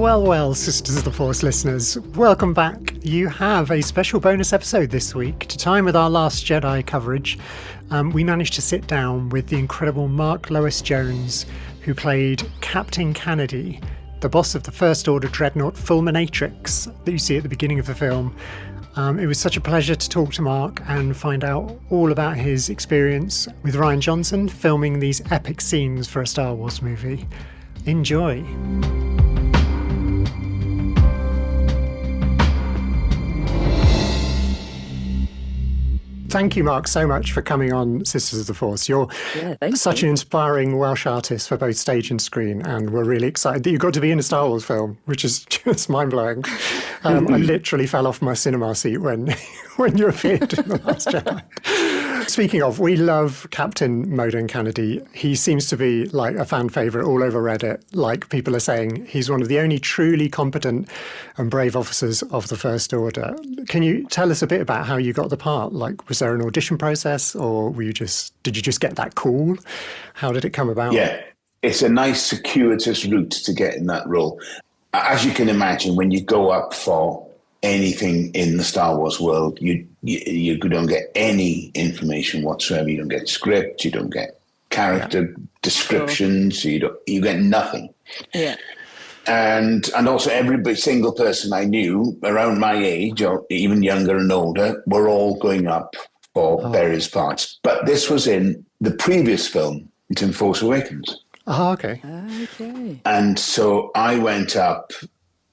Well, Sisters of the Force listeners, welcome back. You have a special bonus episode this week. To time with our Last Jedi coverage, we managed to sit down with the incredible Mark Lois-Jones, who played Captain Canady, the boss of the First Order dreadnought Fulminatrix that you see at the beginning of the film. It was such a pleasure to talk to Mark and find out all about his experience with Rian Johnson filming these epic scenes for a Star Wars movie. Enjoy. Thank you, Mark, so much for coming on Sisters of the Force. You're such an inspiring Welsh artist for both stage and screen, and we're really excited that you got to be in a Star Wars film, which is just mind-blowing. I literally fell off my cinema seat when you appeared in The Last Jedi. Speaking of, we love Captain Moden Canady. He seems to be like a fan favourite all over Reddit. Like people are saying, he's one of the only truly competent and brave officers of the First Order. Can you tell us a bit about how you got the part? Like, was there an audition process, or did you just get that call? How did it come about? Yeah, it's a nice circuitous route to get in that role. As you can imagine, when you go up for anything in the Star Wars world, you don't get any information whatsoever. You don't get script, you don't get character descriptions, you get nothing. Yeah. And also every single person I knew around my age, or even younger and older, were all going up for various parts. But this was in the previous film, it's in Force Awakens. Oh, okay. Okay. And so I went up,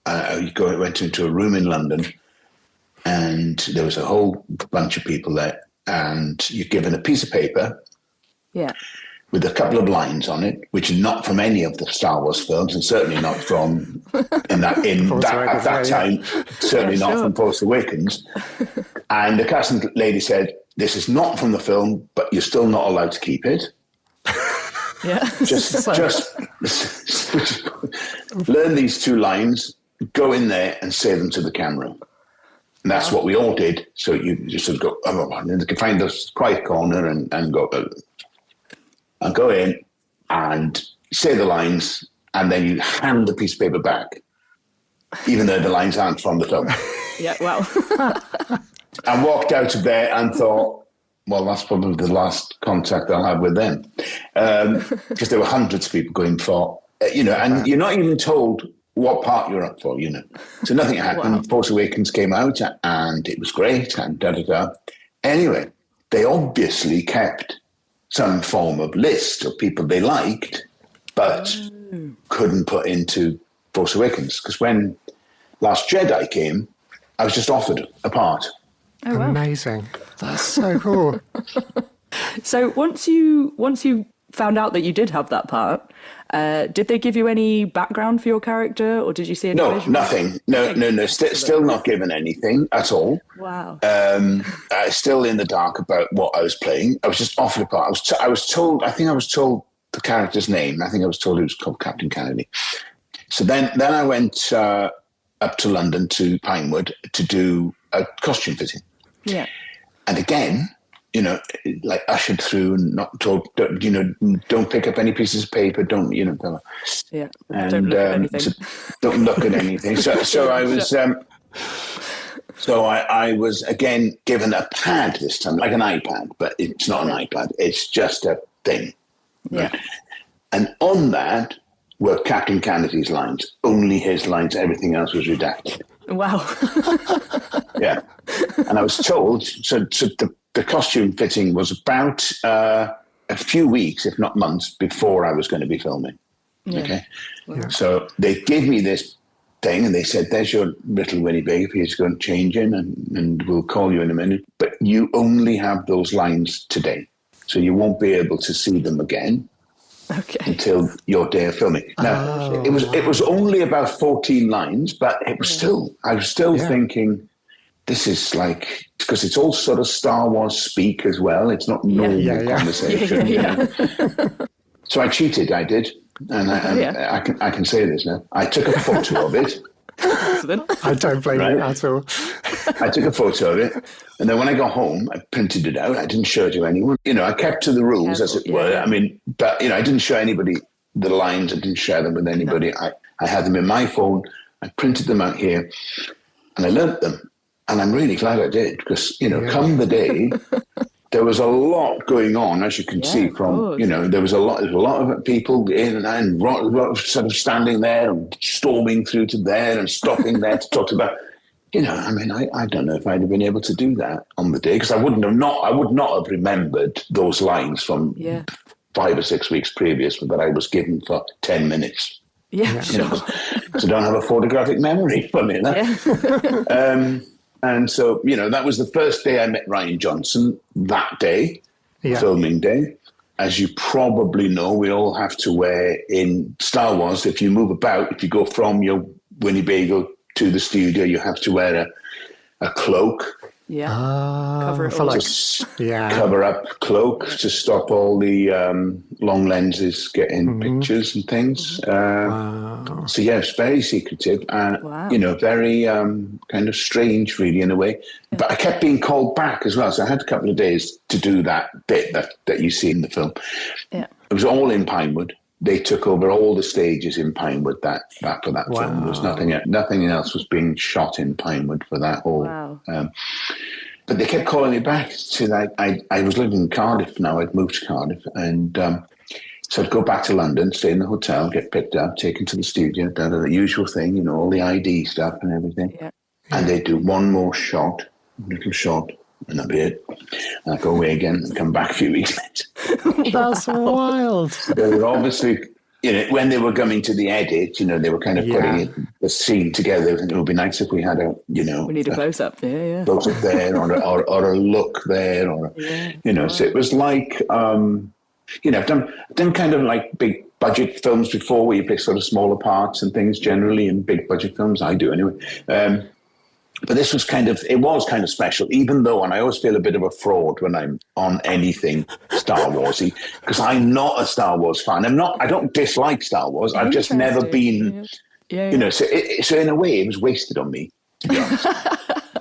went into a room in London, and there was a whole bunch of people there, and you're given a piece of paper with a couple of lines on it, which are not from any of the Star Wars films, and certainly not from at that time, certainly not from Force Awakens. And the casting lady said, "This is not from the film, but you're still not allowed to keep it. Yeah, just learn these two lines, go in there and say them to the camera." And that's what we all did. So you just sort of go, and find a quiet corner and go in and say the lines, and then you hand the piece of paper back, even though the lines aren't from the film. Yeah, wow. And walked out of there and thought, well, that's probably the last contact I'll have with them. Because there were hundreds of people going for, and you're not even told what part you're up for, So nothing happened. Wow. Force Awakens came out and it was great and da-da-da. Anyway, they obviously kept some form of list of people they liked, but couldn't put into Force Awakens. Because when Last Jedi came, I was just offered a part. Oh, wow. Amazing. That's so cool. So once you found out that you did have that part, did they give you any background for your character, or did you see any? No, nothing. No. Still not given anything at all. Wow. Still in the dark about what I was playing. I was just offered a part. I was told the character's name. I think I was told it was called Captain Canady. So then I went up to London to Pinewood to do a costume fitting. Yeah. And again, like ushered through and not told, don't pick up any pieces of paper, don't, Yeah. And don't look at anything. So don't look at anything. So I was, I was again given a pad this time, like an iPad, but it's not an iPad. It's just a thing. Yeah. Right? And on that were Captain Canady's lines, only his lines, everything else was redacted. Wow. Yeah. And I was told, so the costume fitting was about a few weeks, if not months, before I was going to be filming. Yeah. Okay. Wow. So they gave me this thing and they said, there's your little Winnie baby. He's going to change in and we'll call you in a minute. But you only have those lines today. So you won't be able to see them again. Okay. Until your day of filming. Now, it was only about 14 lines, but it was I was still thinking, this is like, because it's all sort of Star Wars speak as well. It's not normal conversation. Yeah. So I cheated, I did. And I can say this now. I took a photo of it. I don't blame you at all. I took a photo of it, and then when I got home, I printed it out. I didn't show it to anyone. I kept to the rules, as it were. I mean, but I didn't show anybody the lines. I didn't share them with anybody. No. I had them in my phone, I printed them out here, and I learnt them. And I'm really glad I did, because, come the day, there was a lot going on, as you can see from, there was a lot of people in and sort of standing there and storming through to there and stopping there to talk about, I don't know if I'd have been able to do that on the day, because I would not have remembered those lines from 5 or 6 weeks previous that I was given for 10 minutes. Yeah, sure. So I don't have a photographic memory, funny enough. Yeah. And so, that was the first day I met Rian Johnson, that day, filming day. As you probably know, we all have to wear, in Star Wars, if you move about, if you go from your Winnebago to the studio, you have to wear a cloak. Yeah. Cover it all. Cover up cloak to stop all the long lenses getting pictures and things. So it's very secretive and very kind of strange, really, in a way. But I kept being called back as well, so I had a couple of days to do that bit that you see in the film. Yeah, it was all in Pinewood. They took over all the stages in Pinewood for that film. There was nothing else was being shot in Pinewood for that whole. Wow. But they kept calling me back. I was living in Cardiff now. I'd moved to Cardiff, and so I'd go back to London, stay in the hotel, get picked up, taken to the studio, the usual thing, all the ID stuff and everything. Yeah. And they'd do one more little shot, and that'd be it. And I'd go away again and come back a few weeks later. That's wild. They were obviously, when they were coming to the edit, they were kind of putting the scene together. And it would be nice if we had we need a close-up there, close-up there, or a look there, So it was like, I've done kind of like big budget films before, where you play sort of smaller parts and things generally in big budget films. I do anyway. But this was kind of special, even though, and I always feel a bit of a fraud when I'm on anything Star Warsy, because I'm not a Star Wars fan. I don't dislike Star Wars. I've just never been, so in a way it was wasted on me, to be honest.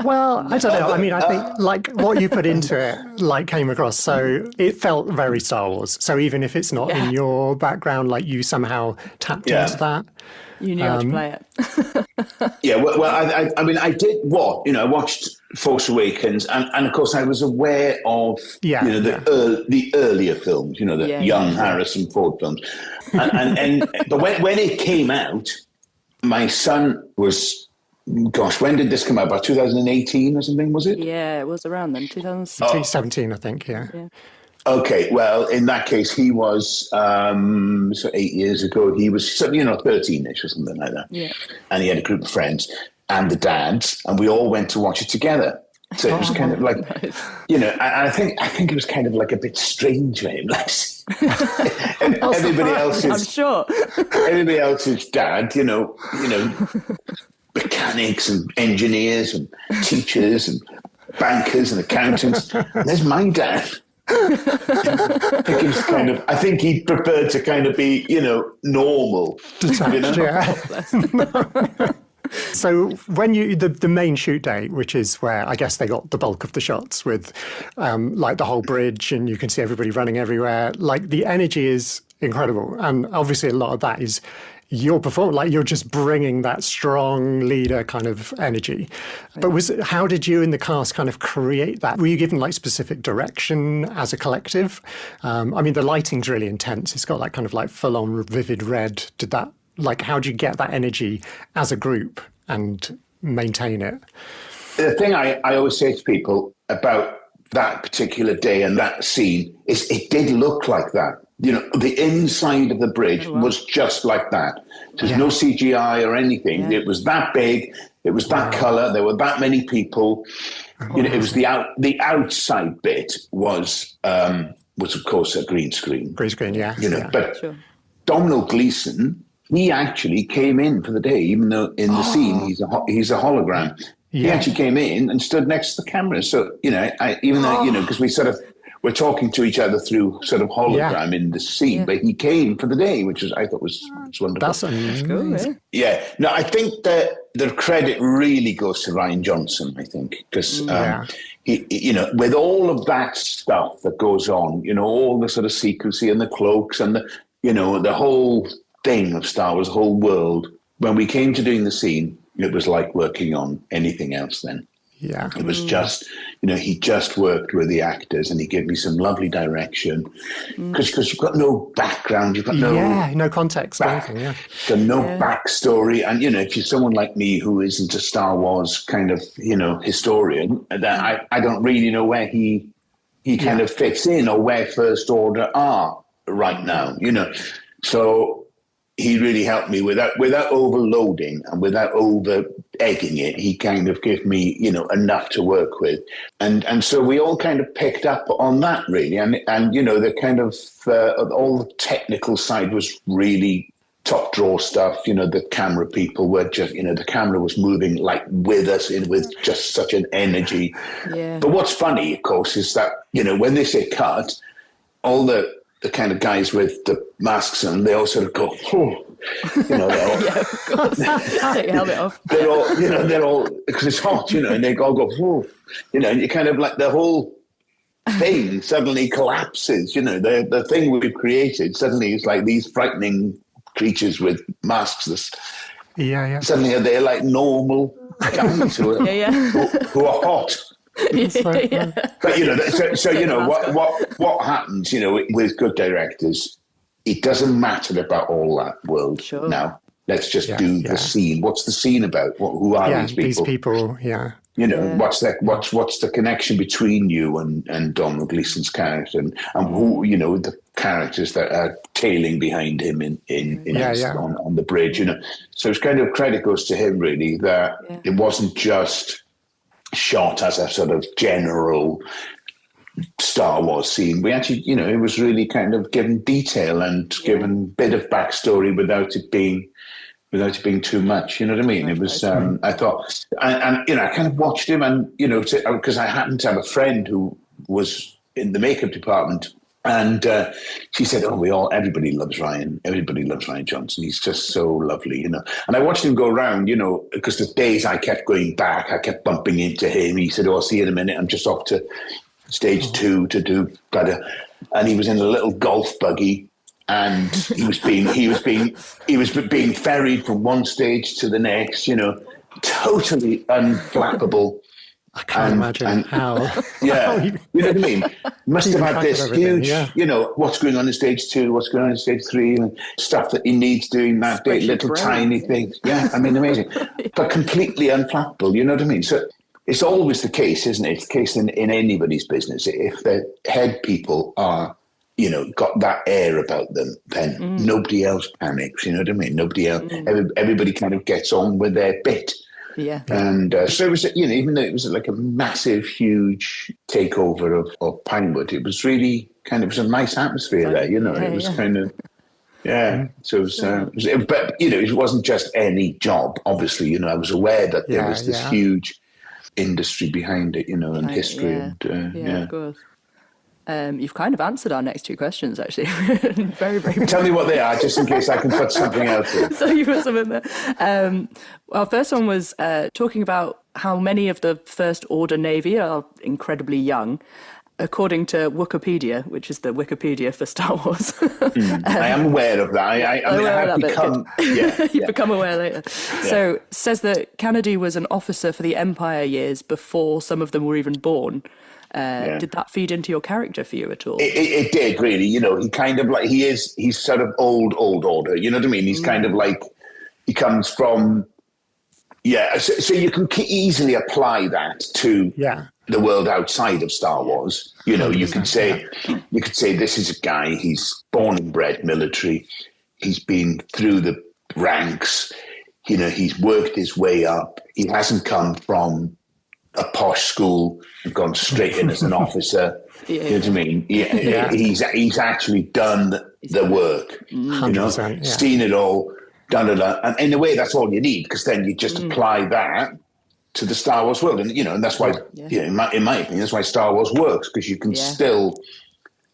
Well, I don't know. I mean, I think like what you put into it, came across. So it felt very Star Wars. So even if it's not in your background, you somehow tapped into that. You knew how to play it. I did I watched Force Awakens, and of course I was aware of the earlier films, the young Harrison Ford films, but when it came out, my son was, when did this come out? About 2018 or something, was it? Yeah, it was around then, 2017, I think. Yeah. Okay, well, in that case, he was, 8 years ago, he was, 13-ish or something like that. Yeah. And he had a group of friends and the dads, and we all went to watch it together. So it was kind of like, nice. And I think it was kind of like a bit strange for him. And everybody else's, I'm sure. Everybody else's dad, mechanics and engineers and teachers and bankers and accountants. And there's my dad. I think he preferred to kind of be, normal. Detached, So when the main shoot day, which is where I guess they got the bulk of the shots with the whole bridge, and you can see everybody running everywhere, the energy is incredible. And obviously a lot of that is your performance, you're just bringing that strong leader kind of energy. But how did you and the cast kind of create that? Were you given specific direction as a collective? The lighting's really intense. It's got that kind of full on vivid red. Did that, how do you get that energy as a group and maintain it? The thing I always say to people about that particular day and that scene is it did look like that. The inside of the bridge was just like that. There's no CGI or anything. It was that big. It was that color. There were that many people. It was the outside bit was of course a green screen. Green screen, But Domhnall Gleeson, he actually came in for the day, even though in the scene he's a hologram. He actually came in and stood next to the camera. So because we're talking to each other through sort of hologram in the scene, but he came for the day, which I thought was wonderful. That's amazing. Yeah. No, I think that the credit really goes to Rian Johnson, I think, because, he, with all of that stuff that goes on, all the sort of secrecy and the cloaks and the whole thing of Star Wars, the whole world, when we came to doing the scene, it was like working on anything else then. Yeah. It was just, he just worked with the actors and he gave me some lovely direction because you've got no background, you've got no context or anything, got no backstory. And, if you're someone like me who isn't a Star Wars kind of, historian, that I don't really know where he kind of fits in or where First Order are right now, So he really helped me without overloading and without over egging it. He kind of gave me, enough to work with. And so we all kind of picked up on that really. And the kind of, all the technical side was really top draw stuff. The camera people were just, the camera was moving like with us with just such an energy. Yeah. But what's funny, of course, is that, when they say cut, all the kind of guys with the masks on, they all sort of go, they're all, yeah, of course. Take your helmet off. they're all, because it's hot, and they all go, and you kind of like the whole thing suddenly collapses, the thing we've created suddenly is like these frightening creatures with masks. Suddenly they're like normal guys who are hot. But what happens, with good directors, it doesn't matter about all that world now. Let's just do the scene. What's the scene about? Who are these people? These people, what's the connection between you and Donald Gleason's character and who, the characters that are tailing behind him on the bridge, So it's kind of credit goes to him really that it wasn't just shot as a sort of general Star Wars scene. We actually, it was really kind of given detail and given a bit of backstory without it being too much. You know what I mean? It was, I thought, and I kind of watched him and, because I happened to have a friend who was in the makeup department. And she said, everybody loves Rian. Everybody loves Rian Johnson. He's just so lovely, And I watched him go around, because the days I kept going back, I kept bumping into him. He said, I'll see you in a minute. I'm just off to stage 2 to do better. And he was in a little golf buggy and he was being ferried from one stage to the next, totally unflappable. I can't imagine how. Yeah, you know what I mean? Must have had this huge, what's going on in stage 2, what's going on in stage 3, and stuff that he needs doing that day, little tiny things. Yeah, I mean, amazing. But completely unflappable, you know what I mean? So it's always the case, isn't it? It's the case in anybody's business. If the head people are, got that air about them, then nobody else panics, you know what I mean? Nobody else, everybody kind of gets on with their bit. Yeah. And so it was, even though it was like a massive, huge takeover of Pinewood, it was really kind of, it was a nice atmosphere there, it was kind of, So it was, but, it wasn't just any job, obviously, I was aware that there was this huge industry behind it, and history. Of course. You've kind of answered our next 2 questions, actually. Very, very. Tell me what they are, just in case I can put something else in. So you put some in there. Our first one was talking about how many of the First Order Navy are incredibly young, according to Wikipedia, which is the Wikipedia for Star Wars. I am aware of that. I have become... You've become aware later. Yeah. So it says that Canady was an officer for the Empire years before some of them were even born. Did that feed into your character for you at all? It did, really. He kind of like, he's sort of old order. You know what I mean? He's kind of like, he comes from, so you can easily apply that to the world outside of Star Wars. You could say this is a guy, he's born and bred military. He's been through the ranks. He's worked his way up. He hasn't come from a posh school and gone straight in as an officer. You know what I mean? He's actually done the work. 100%, seen it all, done it all. And in a way, that's all you need, because then you just apply that to the Star Wars world. And that's why, in my opinion, that's why Star Wars works, because you can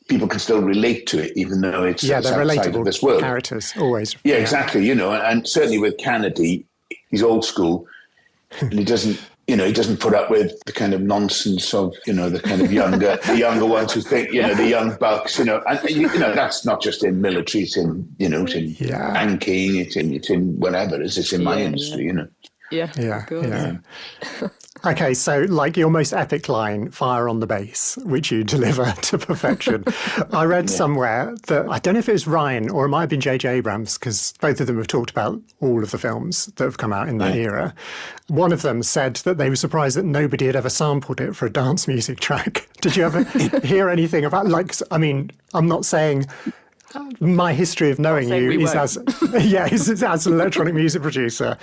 people can still relate to it, even though it's they're outside relatable of this world. Characters, always. Yeah, exactly. And certainly with Canady, he's old school, and he doesn't he doesn't put up with the kind of nonsense of, the kind of the younger ones who think, the young bucks, and that's not just in military, it's in, it's in banking, it's in whatever, it's in my industry, Yeah. Okay, so like your most epic line, fire on the base, which you deliver to perfection. I read somewhere that, I don't know if it was Ryan or it might have been J.J. Abrams, because both of them have talked about all of the films that have come out in that era. One of them said that they were surprised that nobody had ever sampled it for a dance music track. Did you ever hear anything about, I'm not saying... My history of knowing you is as an electronic music producer.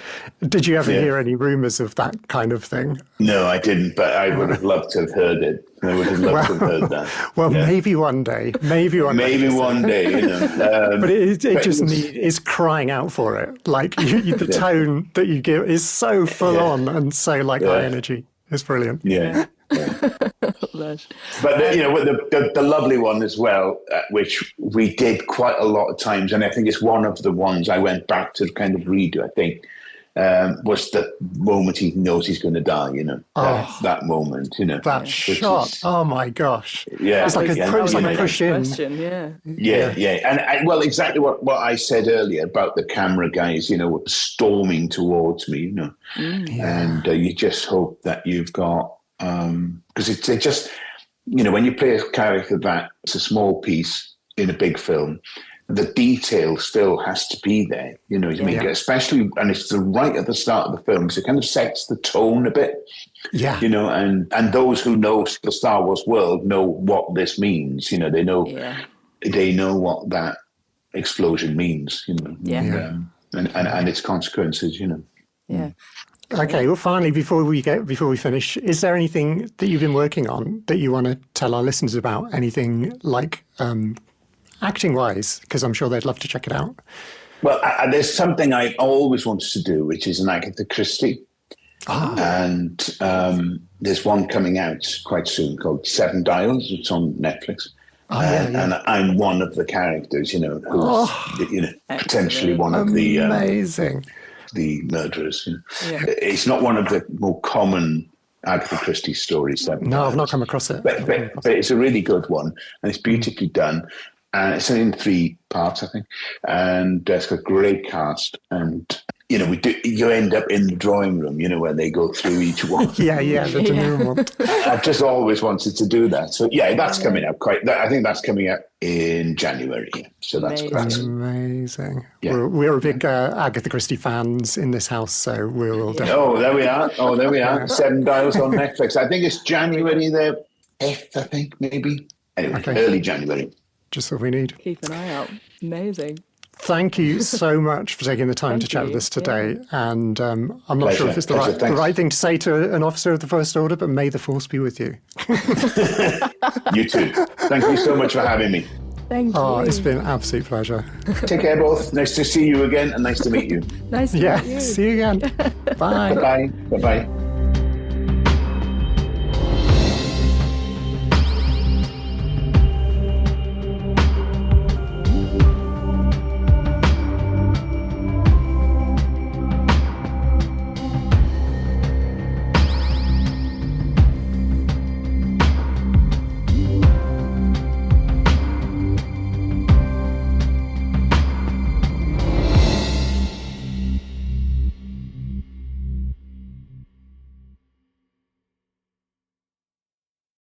Did you ever hear any rumours of that kind of thing? No, I didn't, but I would have loved to have heard it. I would have loved to have heard that. Well, maybe one day. Maybe one day. But it's crying out for it. Like the tone that you give is so full on and so high energy. It's brilliant. Yeah. But the lovely one as well, which we did quite a lot of times, and I think it's one of the ones I went back to kind of redo. I think was the moment he knows he's going to die. That moment. That shot. Oh my gosh! Yeah, it's like a push in. And exactly what I said earlier about the camera guys. Storming towards me. And you just hope that you've got. Because it's just, when you play a character it's a small piece in a big film, the detail still has to be there, especially, and it's right at the start of the film, because it kind of sets the tone a bit, and those who know the Star Wars world know what this means, they know what that explosion means, and its consequences, Yeah. Okay, well, finally, before we finish, is there anything that you've been working on that you want to tell our listeners about? Anything like acting-wise? Because I'm sure they'd love to check it out. Well, there's something I always wanted to do, which is an Agatha Christie. And there's one coming out quite soon called Seven Dials. It's on Netflix. And I'm one of the characters, who's potentially one of the... Amazing. The murderers. It's not one of the more common Agatha Christie stories. No, I've not come across it. But it's a really good one, and it's beautifully done. And it's in 3 parts, I think. And it's got a great cast. And, you end up in the drawing room, where they go through each one. The denouement. I've just always wanted to do that. So, that's coming up I think that's coming up in January. So that's amazing. Yeah. We're big Agatha Christie fans in this house, so we'll definitely... there we are. 7 Dials on Netflix. I think it's January the 8th, I think, maybe. Anyway, early January. Just what we need. Keep an eye out. Amazing. Thank you so much for taking the time to chat with us today. And I'm not sure if it's the right thing to say to an officer of the First Order, but may the Force be with you. You too. Thank you so much for having me. Thank you. It's been an absolute pleasure. Take care, both. Nice to see you again and nice to meet you. Nice to meet you. See you again. Bye. Bye-bye. Bye-bye.